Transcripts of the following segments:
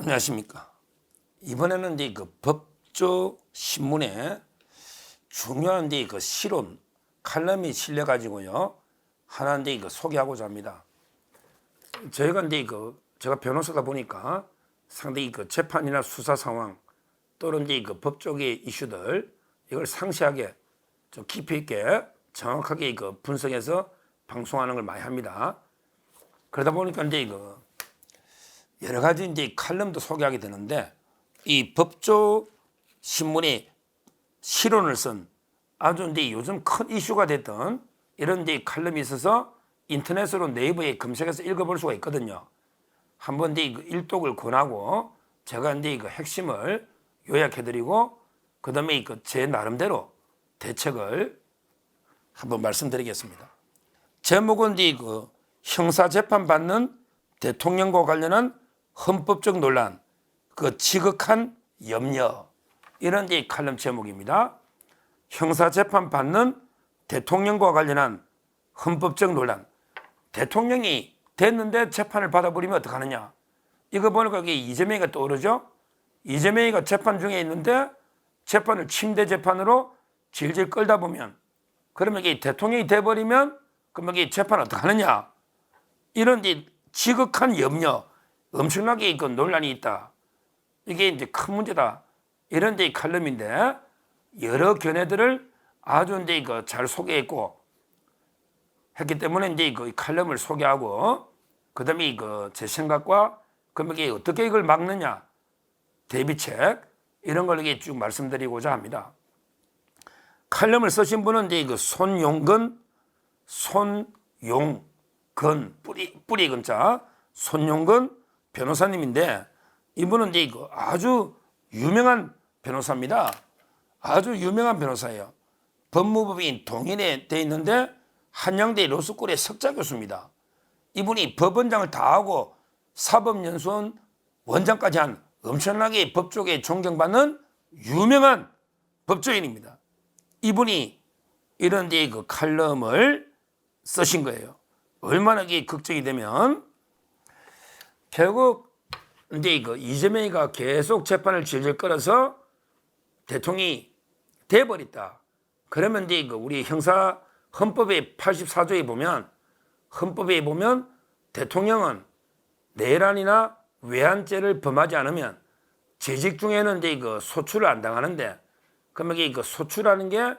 안녕하십니까. 이번에는 이제 그 법조 신문에 중요한 이제 그 실론 칼럼이 실려 가지고요 하나 이제 그 소개하고자 합니다. 저희가 이제 제가 변호사다 보니까 상당히 그 재판이나 수사 상황 또는 이제 그 법조계 이슈들 이걸 상세하게 좀 깊이 있게 정확하게 그 분석해서 방송하는 걸 많이 합니다. 그러다 보니까 이제 여러 가지 이제 칼럼도 소개하게 되는데 이 법조 신문이 실론을 쓴 아주 이제 요즘 큰 이슈가 됐던 이런 이제 칼럼이 있어서 인터넷으로 네이버에 검색해서 읽어볼 수가 있거든요. 한번 이제 일독을 권하고 제가 이제 핵심을 요약해드리고 그다음에 제 나름대로 대책을 한번 말씀드리겠습니다. 제목은 이제 형사 재판 받는 대통령과 관련한 헌법적 논란, 그 지극한 염려 이런 이제 칼럼 제목입니다. 형사 재판 받는 대통령과 관련한 헌법적 논란. 대통령이 됐는데 재판을 받아버리면 어떡하느냐. 이거 보니까 이게 이재명이가 떠오르죠. 이재명이가 재판 중에 있는데 재판을 침대 재판으로 질질 끌다 보면 그러면 이게 대통령이 돼버리면 그러면 이게 재판 어떡하느냐. 이런 이제 지극한 염려, 엄청나게 논란이 있다. 이게 이제 큰 문제다. 이런 이제 칼럼인데 여러 견해들을 아주 이제 잘 소개했고 했기 때문에 이제 이 칼럼을 소개하고 그다음에 제 생각과 그러면 이게 어떻게 이걸 막느냐 대비책 이런 걸 이렇게 쭉 말씀드리고자 합니다. 칼럼을 쓰신 분은 이제 손용근 뿌리 근자 손용근 변호사님인데 이분은 이제 아주 유명한 변호사입니다. 아주 유명한 변호사예요. 법무법인 동인에 돼 있는데 한양대 로스쿨의 석좌 교수입니다. 이분이 법원장을 다 하고 사법연수원 원장까지 한 엄청나게 법조계에 존경받는 유명한 법조인입니다. 이분이 이런 데 칼럼을 쓰신 거예요. 얼마나 이게 걱정이 되면 결국 이제 이재명이가 계속 재판을 질질 끌어서 대통령이 돼버렸다. 그러면 이제 우리 형사 헌법의 84조에 보면 헌법에 보면 대통령은 내란이나 외환죄를 범하지 않으면 재직 중에는 이제 소출을 안 당하는데 그러면 이게 소출하는 게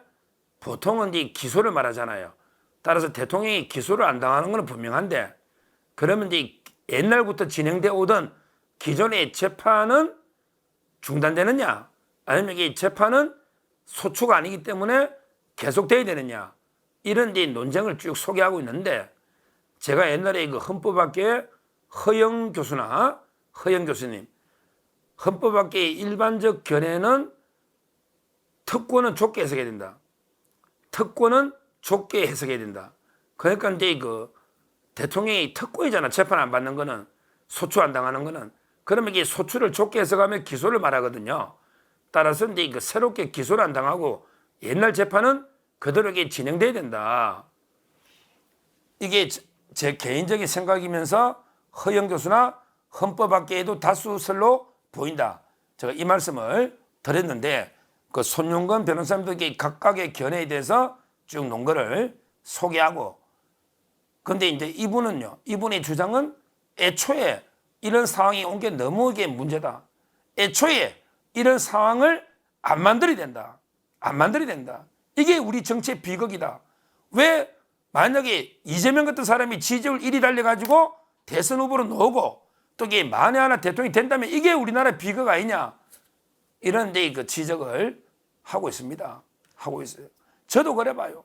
보통은 이제 기소를 말하잖아요. 따라서 대통령이 기소를 안 당하는 건 분명한데 그러면 이제 옛날부터 진행되어 오던 기존의 재판은 중단되느냐 아니면 이 재판은 소추가 아니기 때문에 계속돼야 되느냐 이런 이제 논쟁을 쭉 소개하고 있는데 제가 옛날에 헌법학계의 허영 교수님 헌법학계의 일반적 견해는 특권은 좁게 해석해야 된다. 특권은 좁게 해석해야 된다. 그러니까 이제 대통령이 특권이잖아. 재판 안 받는 거는 소추 안 당하는 거는 그러면 이게 소추를 좁게 해석하면 기소를 말하거든요. 따라서 이제 새롭게 기소를 안 당하고 옛날 재판은 그대로 이게 진행돼야 된다. 이게 제 개인적인 생각이면서 허영 교수나 헌법학계에도 다수설로 보인다. 제가 이 말씀을 드렸는데 손용근 변호사님도 각각의 견해에 대해서 쭉 논거를 소개하고 근데 이제 이분의 주장은 애초에 이런 상황이 온 게 너무 이게 문제다. 애초에 이런 상황을 안 만들어야 된다. 안 만들어야 된다. 이게 우리 정치의 비극이다. 왜 만약에 이재명 같은 사람이 지지율 1위 달려가지고 대선 후보로 나오고 또 이게 만에 하나 대통령이 된다면 이게 우리나라 비극 아니냐. 이런 데 지적을 하고 있습니다. 하고 있어요. 저도 그래 봐요.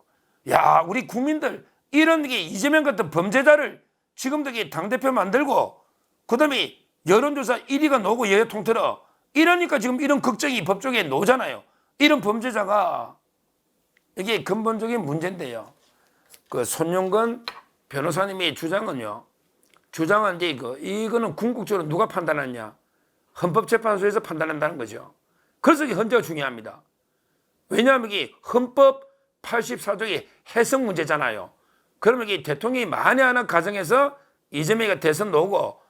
야, 우리 국민들 이런 게 이재명 같은 범죄자를 지금도 당대표 만들고 그다음에 여론조사 1위가 나오고 여야 통틀어 이러니까 지금 이런 걱정이 법조계에 나오잖아요. 이런 범죄자가 이게 근본적인 문제인데요. 손용근 변호사님의 주장은 이제 이거는 궁극적으로 누가 판단하냐? 헌법재판소에서 판단한다는 거죠. 그래서 이게 헌재가 중요합니다. 왜냐하면 이게 헌법 84조의 해석 문제잖아요. 그러면 이게 대통령이 만에 하나 가정해서 이재명이가 대선 나오고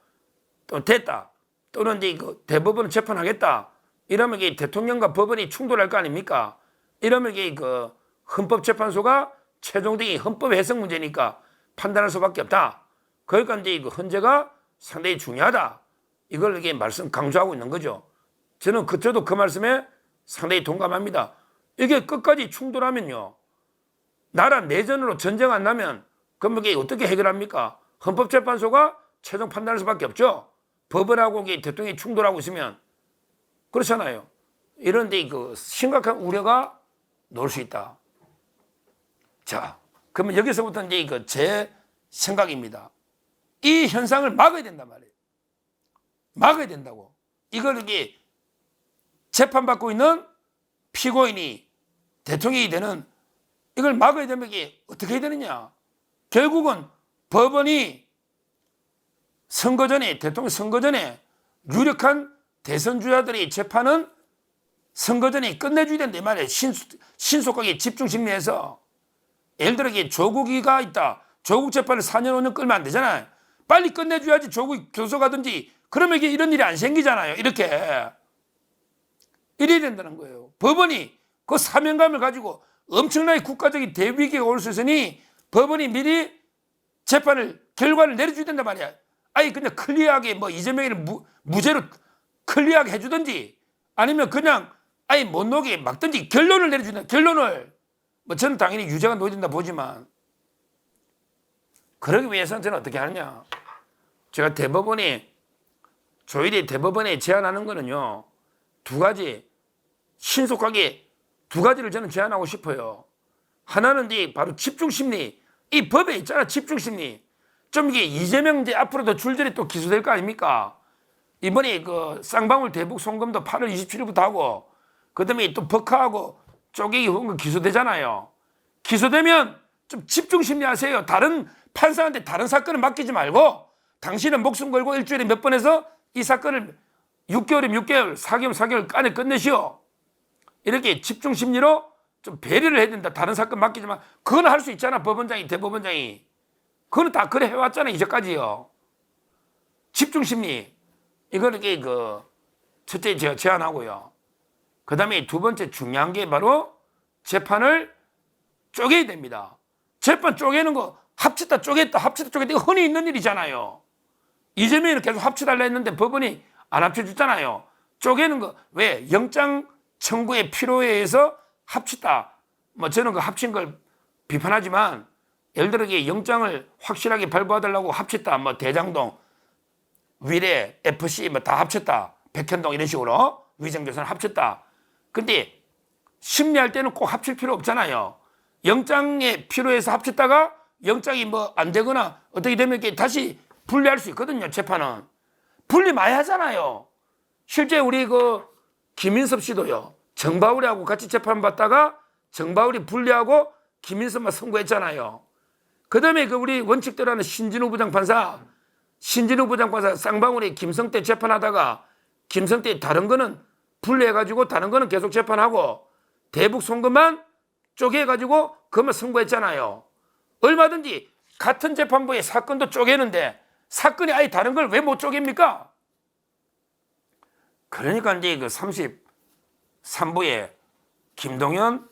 또 됐다. 또는 이제 그 대법원 재판하겠다. 이러면 이게 대통령과 법원이 충돌할 거 아닙니까? 이러면 이게 그 헌법재판소가 최종적인 헌법 해석 문제니까 판단할 수밖에 없다. 그러니까 이제 그 헌재가 상당히 중요하다. 이걸 이게 말씀 강조하고 있는 거죠. 저는 저도 그 말씀에 상당히 동감합니다. 이게 끝까지 충돌하면요, 나라 내전으로 전쟁 안 나면 그럼 이게 어떻게 해결합니까? 헌법재판소가 최종 판단할 수밖에 없죠. 법원하고 이게 대통령이 충돌하고 있으면 그렇잖아요. 이런데 그 심각한 우려가 나올 수 있다. 자, 그러면 여기서부터 이제 그 제 생각입니다. 이 현상을 막아야 된단 말이에요. 막아야 된다고. 이걸 이게 재판받고 있는 피고인이 대통령이 되는 이걸 막아야 되면 이게 어떻게 해야 되느냐? 결국은 법원이 선거 전에, 대통령 선거 전에 유력한 대선 주자들의 재판은 선거 전에 끝내줘야 된다 말이에요. 신속하게 집중 심리해서. 예를 들어 조국이가 있다. 조국 재판을 4년 5년 끌면 안 되잖아요. 빨리 끝내줘야지 조국이 교섭하든지. 그러면 이게 이런 일이 안 생기잖아요. 이렇게 이래야 된다는 거예요. 법원이 그 사명감을 가지고 엄청나게 국가적인 대위기가 올 수 있으니 법원이 미리 재판을 결과를 내려줘야 된단 말이야. 아니 그냥 클리어하게 뭐 이재명이를 무죄로 클리어하게 해주든지 아니면 그냥 아예 못 녹게 막든지 결론을 내려준다. 결론을 뭐 저는 당연히 유죄가 놓여야 된다 보지만 그러기 위해서는 저는 어떻게 하느냐. 제가 조율이 대법원에 제안하는 거는요, 두 가지 신속하게 두 가지를 저는 제안하고 싶어요. 하나는 이제 바로 집중심리. 이 법에 있잖아, 집중심리. 좀 이게 이재명 이제 앞으로도 줄줄이 또 기소될 거 아닙니까? 이번에 그 쌍방울 대북 송금도 8월 27일부터 하고, 그 다음에 또 버카하고 쪼개기 후원 기소되잖아요. 기소되면 좀 집중심리 하세요. 다른 판사한테 다른 사건을 맡기지 말고, 당신은 목숨 걸고 일주일에 몇 번 해서 이 사건을 6개월이면 6개월, 4개월, 4개월 안에 끝내시오. 이렇게 집중심리로 좀 배려를 해야 된다. 다른 사건 맡기지만, 그건 할 수 있잖아, 법원장이, 대법원장이. 그건 다 그래 해왔잖아, 이제까지요. 집중심리. 이걸 이렇게 첫째 제가 제안하고요. 그 다음에 두 번째 중요한 게 바로 재판을 쪼개야 됩니다. 재판 쪼개는 거 합치다 쪼갰다 합치다 쪼갰다 이거 흔히 있는 일이잖아요. 이재명이 계속 합치달라 했는데 법원이 안 합쳐줬잖아요. 쪼개는 거 왜? 영장 청구의 필요에 의해서 합치다. 뭐 저는 그 합친 걸 비판하지만 예를 들어 영장을 확실하게 발부하달라고 합쳤다. 뭐 대장동, 위례, FC 뭐 다 합쳤다. 백현동 이런 식으로 위정교사는 합쳤다. 근데 심리할 때는 꼭 합칠 필요 없잖아요. 영장에 필요해서 합쳤다가 영장이 뭐 안 되거나 어떻게 되면 이렇게 다시 분리할 수 있거든요. 재판은 분리 많이 하잖아요. 실제 우리 김인섭 씨도요, 정바울이하고 같이 재판받다가 정바울이 분리하고 김인섭만 선고했잖아요. 그 다음에 우리 원칙대로 하는 신진우 부장판사 쌍방울이 김성태 재판하다가 김성태 다른 거는 분리해가지고 다른 거는 계속 재판하고 대북 송금만 쪼개가지고 그것만 선고했잖아요. 얼마든지 같은 재판부의 사건도 쪼개는데 사건이 아예 다른 걸 왜 못 쪼갭니까? 그러니까 이제 33부에 김동연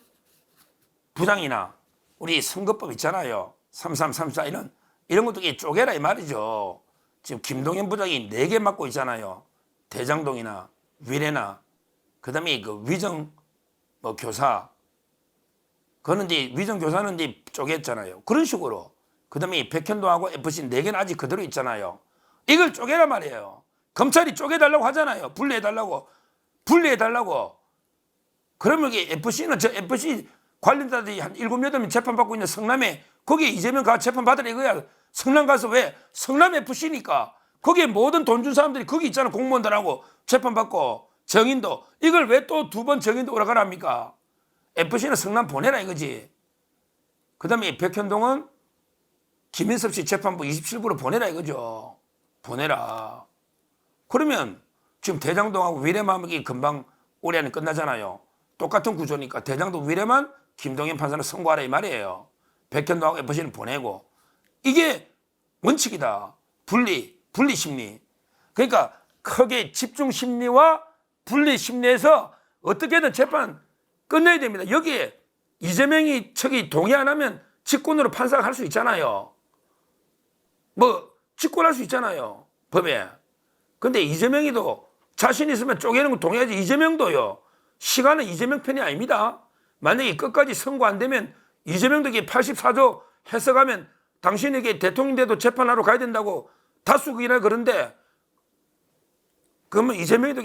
부장이나 우리 선거법 있잖아요. 33, 34 이런 것도 쪼개라 이 말이죠. 지금 김동연 부장이 4개 맡고 있잖아요. 대장동이나 위례나 그 다음에 위정 교사 그거는 이제 위정 교사는 이제 쪼갰잖아요. 그런 식으로. 그 다음에 백현동하고 FC 4개는 아직 그대로 있잖아요. 이걸 쪼개라 말이에요. 검찰이 쪼개달라고 하잖아요. 분리해달라고. 그러면 이게 FC는 FC 관련자들이 한 7, 8명 재판받고 있는 성남에 거기에 이재명 가 재판받으라 이거야. 성남 가서 왜? 성남 FC니까. 거기에 모든 돈 준 사람들이 거기 있잖아. 공무원들하고 재판받고 정인도. 이걸 왜 또 2번 정인도 오라가라 합니까? FC는 성남 보내라 이거지. 그 다음에 백현동은 김인섭 씨 재판부 27부로 보내라 이거죠. 보내라. 그러면 지금 대장동하고 위례만 금방 올해 안에 끝나잖아요. 똑같은 구조니까 대장동 위례만 김동연 판사는 선고하라 이 말이에요. 백현동하고 FC는 보내고. 이게 원칙이다. 분리 심리. 그러니까 크게 집중 심리와 분리 심리에서 어떻게든 재판 끝내야 됩니다. 여기에 이재명이 측이 동의 안 하면 직권으로 판사가 할 수 있잖아요. 뭐 직권할 수 있잖아요, 법에. 근데 이재명이도 자신 있으면 쪼개는 거 동의하지. 이재명도요, 시간은 이재명 편이 아닙니다. 만약에 끝까지 선고 안 되면 이재명도 84조 해석하면 당신에게 대통령 돼도 재판하러 가야 된다고 다수기나 그런데, 그러면 이재명도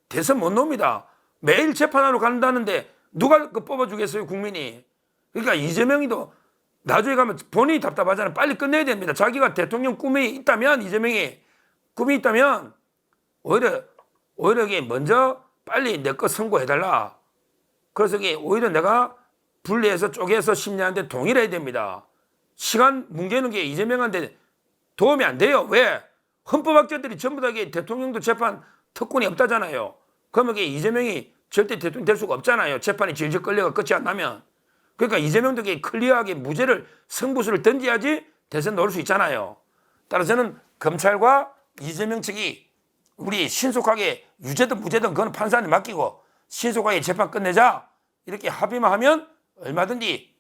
대선 못 놉니다. 매일 재판하러 간다는데 누가 그 뽑아주겠어요, 국민이. 그러니까 이재명이도 나중에 가면 본인이 답답하잖아요. 빨리 끝내야 됩니다. 자기가 대통령 꿈이 있다면, 이재명이 꿈이 있다면 오히려 이게 먼저 빨리 내 거 선고해달라. 그래서 이게 오히려 내가 분리해서 쪼개서 심리하는데 동의를 해야 됩니다. 시간 뭉개는 게 이재명한테 도움이 안 돼요. 왜? 헌법학자들이 전부 다 이게 대통령도 재판 특권이 없다잖아요. 그러면 이게 이재명이 절대 대통령 될 수가 없잖아요. 재판이 질질 끌려가 끝이 안 나면. 그러니까 이재명도 클리어하게 무죄를, 승부수를 던져야지 대선 놓을 수 있잖아요. 따라서 저는 검찰과 이재명 측이 우리 신속하게 유죄든 무죄든 그건 판사한테 맡기고 신속하게 재판 끝내자, 이렇게 합의만 하면 얼마든지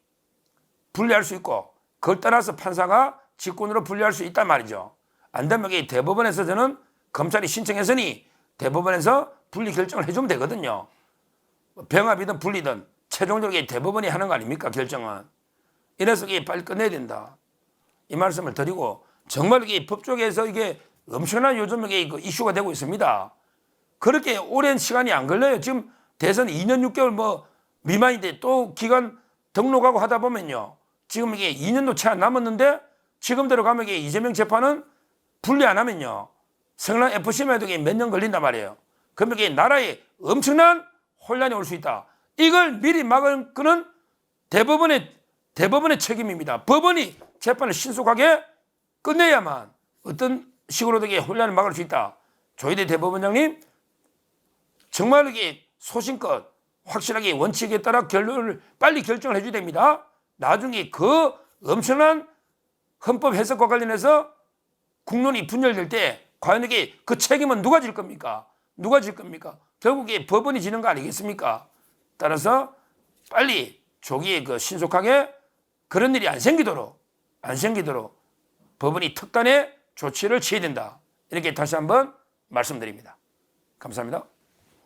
분리할 수 있고, 그걸 따라서 판사가 직권으로 분리할 수 있단 말이죠. 안 되면 대법원에서 저는 검찰이 신청했으니 대법원에서 분리 결정을 해주면 되거든요. 병합이든 분리든 최종적으로 대법원이 하는 거 아닙니까, 결정은. 이래서 이게 빨리 끝내야 된다, 이 말씀을 드리고, 정말 이게 법조계에서 이게 엄청난 요즘 이게 이슈가 되고 있습니다. 그렇게 오랜 시간이 안 걸려요. 지금 대선 2년 6개월 뭐 미만인데 또 기간 등록하고 하다 보면요, 지금 이게 2년도 채 안 남았는데 지금대로 가면 이게 이재명 재판은 분리 안 하면요, 성남 FC만 해도 몇 년 걸린단 말이에요. 그러면 이게 나라에 엄청난 혼란이 올 수 있다. 이걸 미리 막을 거는 대법원의 책임입니다. 법원이 재판을 신속하게 끝내야만 어떤 식으로도 이게 혼란을 막을 수 있다. 조희대 대법원장님, 정말 이게 소신껏 확실하게 원칙에 따라 결론을 빨리 결정을 해줘야 됩니다. 나중에 그 엄청난 헌법 해석과 관련해서 국론이 분열될 때 과연 이게 그 책임은 누가 질 겁니까? 누가 질 겁니까? 결국에 법원이 지는 거 아니겠습니까? 따라서 빨리 조기에 신속하게 그런 일이 안 생기도록 법원이 특단의 조치를 취해야 된다. 이렇게 다시 한번 말씀드립니다. 감사합니다.